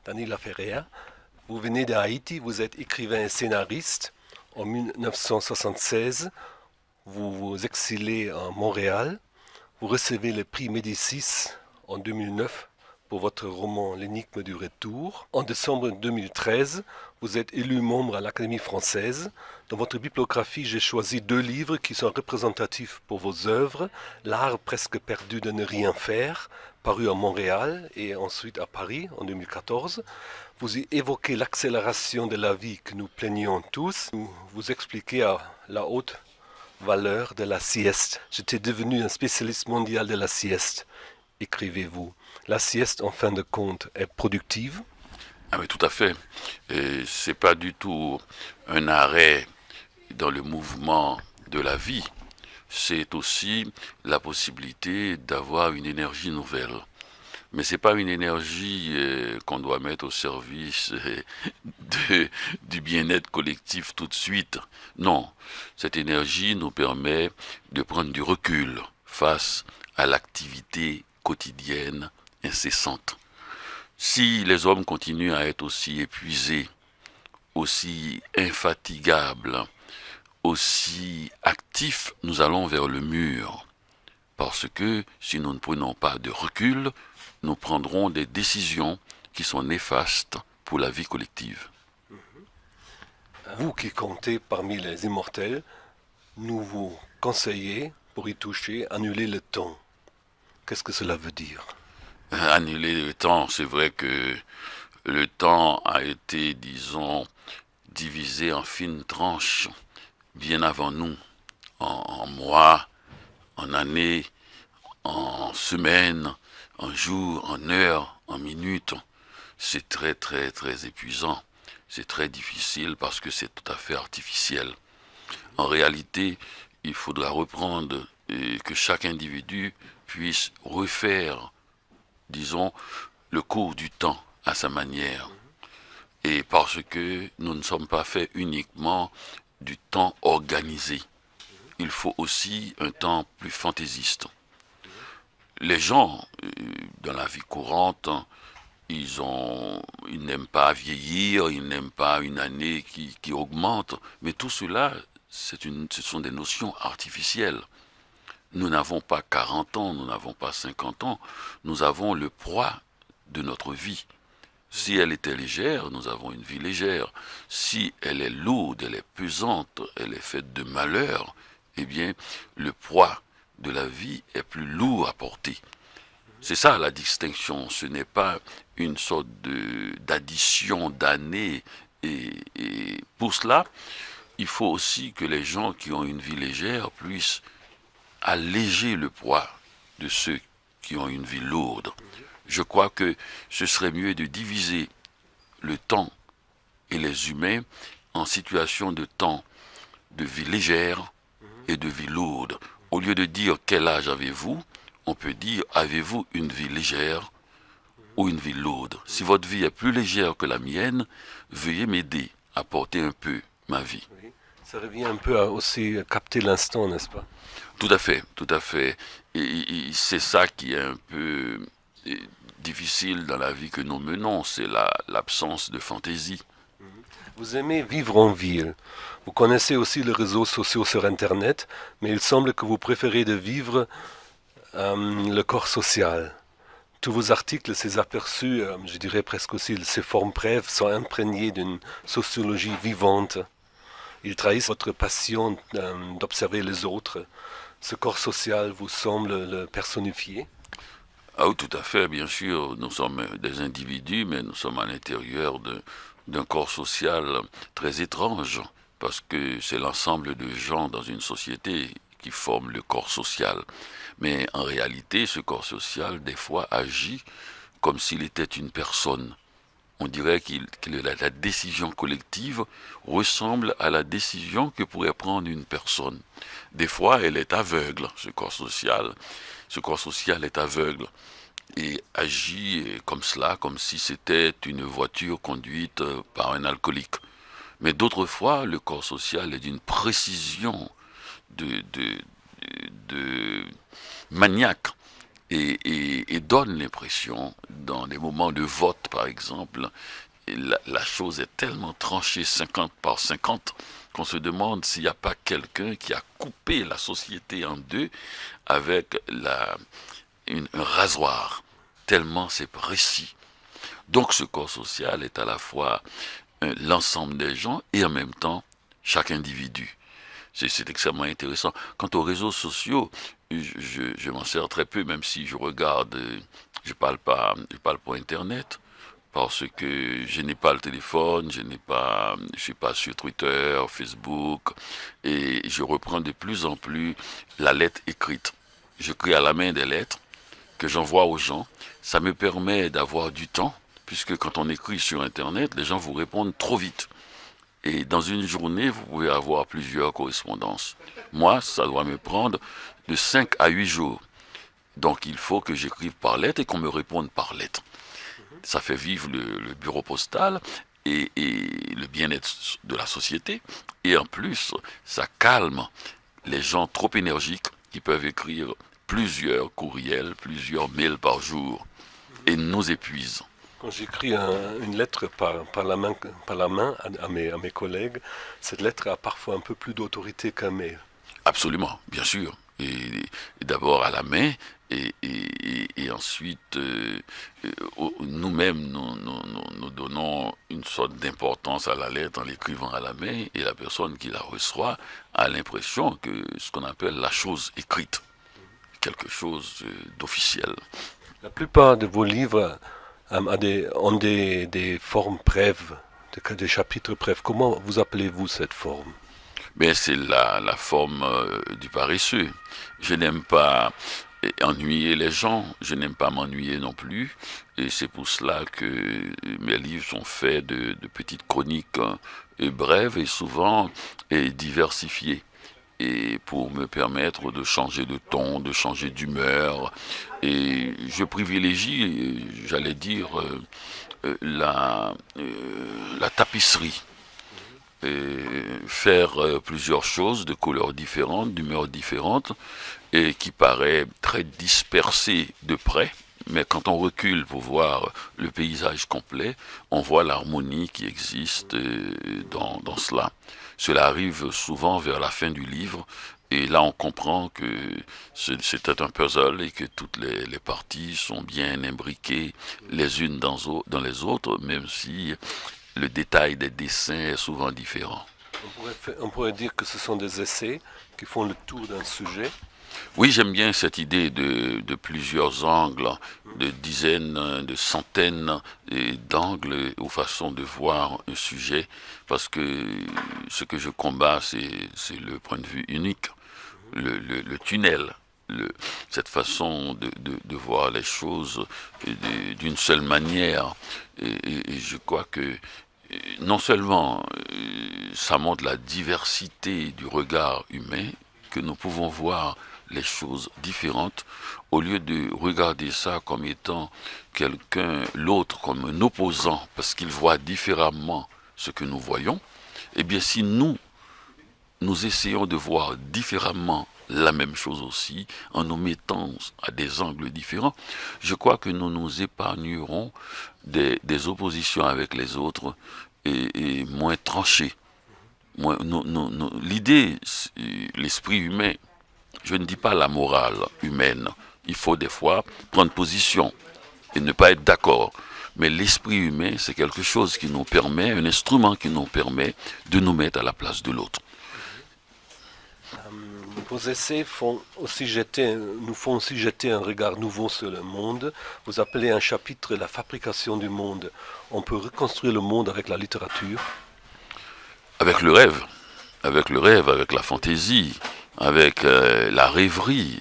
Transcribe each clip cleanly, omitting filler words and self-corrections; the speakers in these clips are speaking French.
Dany Laferrière. Vous venez d'Haïti, vous êtes écrivain et scénariste. En 1976, vous vous exilez à Montréal. Vous recevez le prix Médicis en 2009 pour votre roman L'énigme du retour. En décembre 2013, vous êtes élu membre à l'Académie française. Dans votre bibliographie, j'ai choisi deux livres qui sont représentatifs pour vos œuvres. L'art presque perdu de ne rien faire, paru à Montréal et ensuite à Paris en 2014. Vous y évoquez l'accélération de la vie que nous plaignons tous. Vous expliquez à la haute valeur de la sieste. J'étais devenu un spécialiste mondial de la sieste, écrivez-vous. La sieste, en fin de compte, est productive. Ah oui, tout à fait. Et c'est pas du tout un arrêt dans le mouvement de la vie. C'est aussi la possibilité d'avoir une énergie nouvelle. Mais c'est pas une énergie qu'on doit mettre au service du bien-être collectif tout de suite. Non, cette énergie nous permet de prendre du recul face à l'activité quotidienne incessante. Si les hommes continuent à être aussi épuisés, aussi infatigables, aussi actifs, nous allons vers le mur. Parce que si nous ne prenons pas de recul, nous prendrons des décisions qui sont néfastes pour la vie collective. Vous qui comptez parmi les immortels, nous vous conseillez, pour y toucher, annuler le temps. Qu'est-ce que cela veut dire? Annuler le temps, c'est vrai que le temps a été, disons, divisé en fines tranches bien avant nous, en mois, en années, en semaines, en jours, en heures, en minutes. C'est très très très épuisant. C'est très difficile parce que c'est tout à fait artificiel. En réalité, il faudra reprendre et que chaque individu puisse refaire, disons, le cours du temps à sa manière. Et parce que nous ne sommes pas faits uniquement du temps organisé. Il faut aussi un temps plus fantaisiste. Les gens, dans la vie courante, ils n'aiment pas vieillir, ils n'aiment pas une année qui augmente, mais tout cela, ce sont des notions artificielles. Nous n'avons pas 40 ans, nous n'avons pas 50 ans, nous avons le poids de notre vie. Si elle était légère, nous avons une vie légère. Si elle est lourde, elle est pesante, elle est faite de malheur, eh bien, le poids de la vie est plus lourd à porter. C'est ça la distinction. Ce n'est pas une sorte d'addition d'années. Et pour cela, il faut aussi que les gens qui ont une vie légère puissent alléger le poids de ceux qui ont une vie lourde. Je crois que ce serait mieux de diviser le temps et les humains en situation de temps de vie légère et de vie lourde. Au lieu de dire quel âge avez-vous, on peut dire avez-vous une vie légère ou une vie lourde. Si votre vie est plus légère que la mienne, veuillez m'aider à porter un peu ma vie. Oui. Ça revient un peu à aussi capter l'instant, n'est-ce pas? Tout à fait, tout à fait. Et c'est ça qui est un peu difficile dans la vie que nous menons, c'est l'absence de fantaisie. Vous aimez vivre en ville. Vous connaissez aussi les réseaux sociaux sur Internet, mais il semble que vous préférez de vivre le corps social. Tous vos articles, ces aperçus, je dirais presque aussi ces formes brèves, sont imprégnés d'une sociologie vivante. Ils trahissent votre passion d'observer les autres. Ce corps social vous semble le personnifier? Ah oui, tout à fait, bien sûr, nous sommes des individus, mais nous sommes à l'intérieur d'un corps social très étrange, parce que c'est l'ensemble de gens dans une société qui forment le corps social. Mais en réalité, ce corps social, des fois, agit comme s'il était une personne. On dirait que la décision collective ressemble à la décision que pourrait prendre une personne. Des fois, elle est aveugle, ce corps social. Ce corps social est aveugle et agit comme cela, comme si c'était une voiture conduite par un alcoolique. Mais d'autres fois, le corps social est d'une précision de maniaque. et donne l'impression, dans les moments de vote par exemple, la chose est tellement tranchée 50 par 50 qu'on se demande s'il n'y a pas quelqu'un qui a coupé la société en deux avec un rasoir, tellement c'est précis. Donc ce corps social est à la fois l'ensemble des gens et en même temps chaque individu. C'est extrêmement intéressant. Quant aux réseaux sociaux, je m'en sers très peu, même si je regarde, je parle pas Internet, parce que je n'ai pas le téléphone, je suis pas sur Twitter, Facebook, et je reprends de plus en plus la lettre écrite. Je crée à la main des lettres que j'envoie aux gens. Ça me permet d'avoir du temps, puisque quand on écrit sur Internet, les gens vous répondent trop vite. Et dans une journée, vous pouvez avoir plusieurs correspondances. Moi, ça doit me prendre de 5 à 8 jours. Donc il faut que j'écrive par lettre et qu'on me réponde par lettre. Ça fait vivre le bureau postal et le bien-être de la société. Et en plus, ça calme les gens trop énergiques qui peuvent écrire plusieurs courriels, plusieurs mails par jour et nous épuisent. Quand j'écris une lettre par la main à mes collègues, cette lettre a parfois un peu plus d'autorité qu'un mail. Absolument, bien sûr. Et d'abord à la main, et ensuite, nous-mêmes, nous donnons une sorte d'importance à la lettre en l'écrivant à la main, et la personne qui la reçoit a l'impression que ce qu'on appelle la chose écrite, quelque chose d'officiel. La plupart de vos livres ont des formes brèves, des chapitres brefs. Comment vous appelez-vous cette forme? Mais c'est la forme du paresseux. Je n'aime pas ennuyer les gens, je n'aime pas m'ennuyer non plus, et c'est pour cela que mes livres sont faits de petites chroniques brèves et souvent diversifiées, et pour me permettre de changer de ton, de changer d'humeur, et je privilégie, j'allais dire, la tapisserie, faire plusieurs choses de couleurs différentes, d'humeurs différentes, et qui paraît très dispersé de près. Mais quand on recule pour voir le paysage complet, on voit l'harmonie qui existe dans cela. Cela arrive souvent vers la fin du livre, et là on comprend que c'était un puzzle et que toutes les parties sont bien imbriquées les unes dans les autres, même si le détail des dessins est souvent différent. On pourrait dire que ce sont des essais qui font le tour d'un sujet. Oui, j'aime bien cette idée de plusieurs angles, de dizaines, de centaines d'angles ou façons de voir un sujet, parce que ce que je combats, c'est le point de vue unique, le tunnel, cette façon de voir les choses d'une seule manière. Et je crois que non seulement ça montre la diversité du regard humain, que nous pouvons voir les choses différentes, au lieu de regarder ça comme étant l'autre comme un opposant, parce qu'il voit différemment ce que nous voyons, eh bien si nous essayons de voir différemment la même chose aussi, en nous mettant à des angles différents, je crois que nous nous épargnerons des oppositions avec les autres et moins tranchées. L'idée, l'esprit humain, je ne dis pas la morale humaine, il faut des fois prendre position et ne pas être d'accord. Mais l'esprit humain, c'est quelque chose qui nous permet, un instrument qui nous permet de nous mettre à la place de l'autre. Vos essais nous font aussi jeter un regard nouveau sur le monde. Vous appelez un chapitre La fabrication du monde. On peut reconstruire le monde avec la littérature. Avec le rêve, avec la fantaisie, avec la rêverie,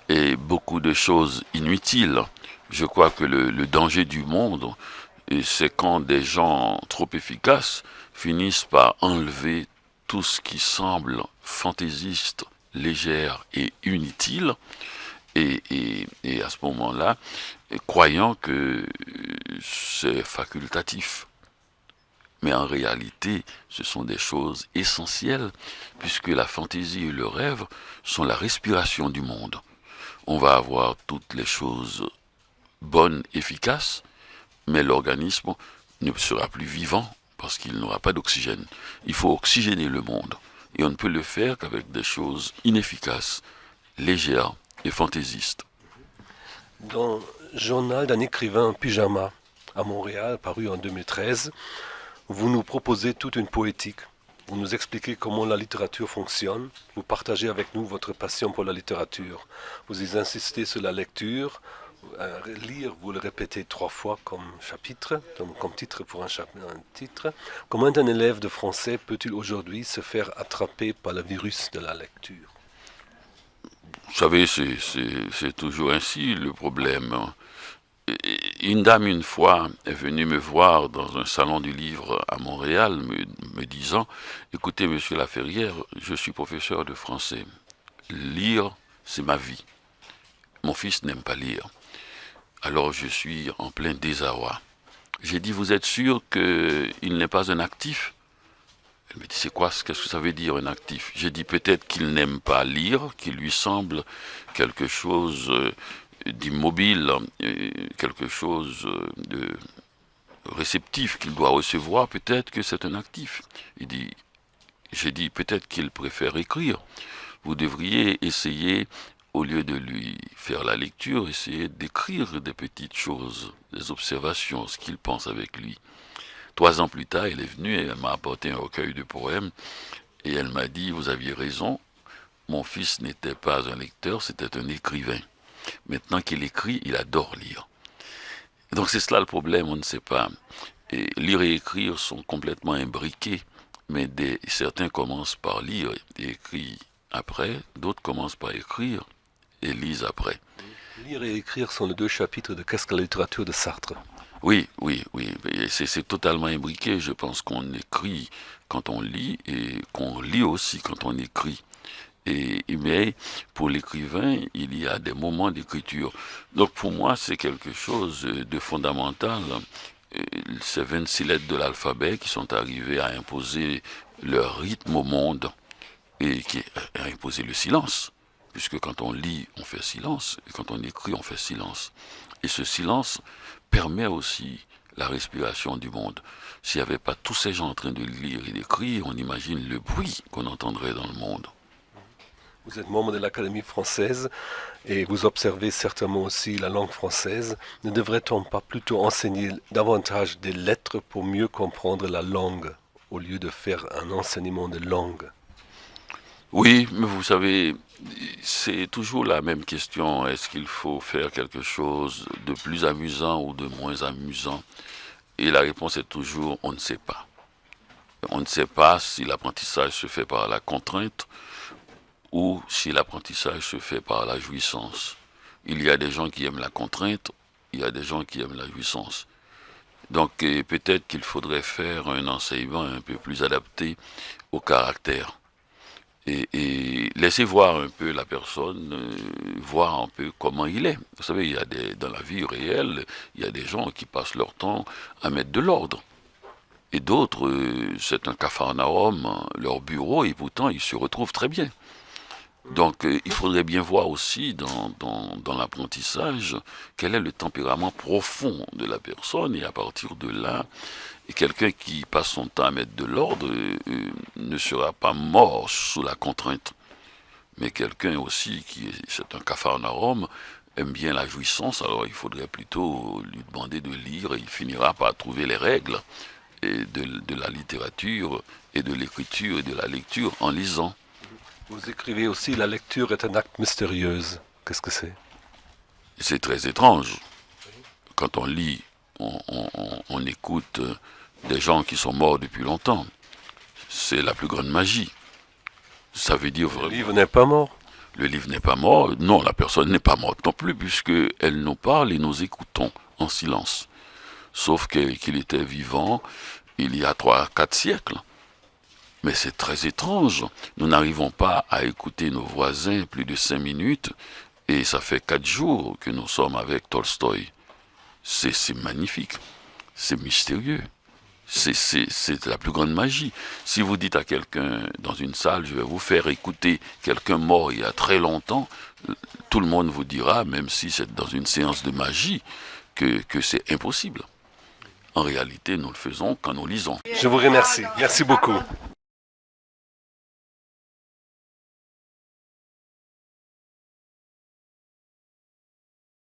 et beaucoup de choses inutiles. Je crois que le danger du monde, c'est quand des gens trop efficaces finissent par enlever tout ce qui semble fantaisiste, légère et inutile, et à ce moment-là, croyant que c'est facultatif. Mais en réalité, ce sont des choses essentielles, puisque la fantaisie et le rêve sont la respiration du monde. on va avoir toutes les choses bonnes, efficaces, mais l'organisme ne sera plus vivant parce qu'il n'aura pas d'oxygène. Il faut oxygéner le monde. Et on ne peut le faire qu'avec des choses inefficaces, légères et fantaisistes. Dans le journal d'un écrivain pyjama à Montréal, paru en 2013, vous nous proposez toute une poétique. Vous nous expliquez comment la littérature fonctionne. Vous partagez avec nous votre passion pour la littérature. Vous y insistez sur la lecture. Lire, vous le répétez 3 fois comme chapitre, comme titre pour un titre. Comment un élève de français peut-il aujourd'hui se faire attraper par le virus de la lecture? Vous savez, c'est toujours ainsi le problème. Une dame, une fois, est venue me voir dans un salon du livre à Montréal, me disant, écoutez, monsieur Laferrière, je suis professeur de français. Lire, c'est ma vie. Mon fils n'aime pas lire. Alors je suis en plein désarroi. J'ai dit, vous êtes sûr qu'il n'est pas un actif? Elle me dit, c'est quoi, qu'est-ce que ça veut dire un actif? J'ai dit, peut-être qu'il n'aime pas lire, qu'il lui semble quelque chose d'immobile, quelque chose de réceptif qu'il doit recevoir, peut-être que c'est un actif. J'ai dit, peut-être qu'il préfère écrire. Vous devriez essayer, au lieu de lui faire la lecture, essayer d'écrire des petites choses, des observations, ce qu'il pense avec lui. 3 ans plus tard, elle est venue et elle m'a apporté un recueil de poèmes et elle m'a dit, vous aviez raison, mon fils n'était pas un lecteur, c'était un écrivain. Maintenant qu'il écrit, il adore lire. Donc c'est cela le problème, on ne sait pas. Et lire et écrire sont complètement imbriqués, mais certains commencent par lire et écrivent après, d'autres commencent par écrire et lisent après. Lire et écrire sont les 2 chapitres de Qu'est-ce que la littérature de Sartre. Oui, oui, oui. C'est totalement imbriqué. Je pense qu'on écrit quand on lit et qu'on lit aussi quand on écrit. Mais pour l'écrivain, il y a des moments d'écriture. Donc pour moi, c'est quelque chose de fondamental. Ces 26 lettres de l'alphabet qui sont arrivées à imposer leur rythme au monde et qui a imposé le silence. Puisque quand on lit, on fait silence, et quand on écrit, on fait silence. Et ce silence permet aussi la respiration du monde. S'il n'y avait pas tous ces gens en train de lire et d'écrire, on imagine le bruit qu'on entendrait dans le monde. Vous êtes membre de l'Académie française et vous observez certainement aussi la langue française. Ne devrait-on pas plutôt enseigner davantage des lettres pour mieux comprendre la langue au lieu de faire un enseignement de langue? Oui, mais vous savez, c'est toujours la même question. Est-ce qu'il faut faire quelque chose de plus amusant ou de moins amusant? Et la réponse est toujours on ne sait pas. On ne sait pas si l'apprentissage se fait par la contrainte ou si l'apprentissage se fait par la jouissance. Il y a des gens qui aiment la contrainte, il y a des gens qui aiment la jouissance. Donc peut-être qu'il faudrait faire un enseignement un peu plus adapté au caractère. Et laisser voir un peu la personne, voir un peu comment il est. Vous savez, dans la vie réelle, il y a des gens qui passent leur temps à mettre de l'ordre. Et d'autres, c'est un capharnaüm, leur bureau, et pourtant ils se retrouvent très bien. Donc il faudrait bien voir aussi dans l'apprentissage quel est le tempérament profond de la personne, et à partir de là, quelqu'un qui passe son temps à mettre de l'ordre ne sera pas mort sous la contrainte. Mais quelqu'un aussi c'est un capharnaüm, aime bien la jouissance, alors il faudrait plutôt lui demander de lire et il finira par trouver les règles de la littérature et de l'écriture et de la lecture en lisant. Vous écrivez aussi la lecture est un acte mystérieux. Qu'est-ce que c'est? C'est très étrange. Quand on lit, on écoute des gens qui sont morts depuis longtemps. C'est la plus grande magie. Ça veut dire Le livre n'est pas mort. Le livre n'est pas mort. Non, la personne n'est pas morte non plus, puisqu'elle nous parle et nous écoutons en silence. Sauf qu'il était vivant il y a 3 à 4 siècles. Mais c'est très étrange. Nous n'arrivons pas à écouter nos voisins plus de 5 minutes et ça fait 4 jours que nous sommes avec Tolstoï. C'est magnifique. C'est mystérieux. C'est la plus grande magie. Si vous dites à quelqu'un dans une salle, je vais vous faire écouter quelqu'un mort il y a très longtemps, tout le monde vous dira, même si c'est dans une séance de magie, que c'est impossible. En réalité, nous le faisons quand nous lisons. Je vous remercie. Merci beaucoup.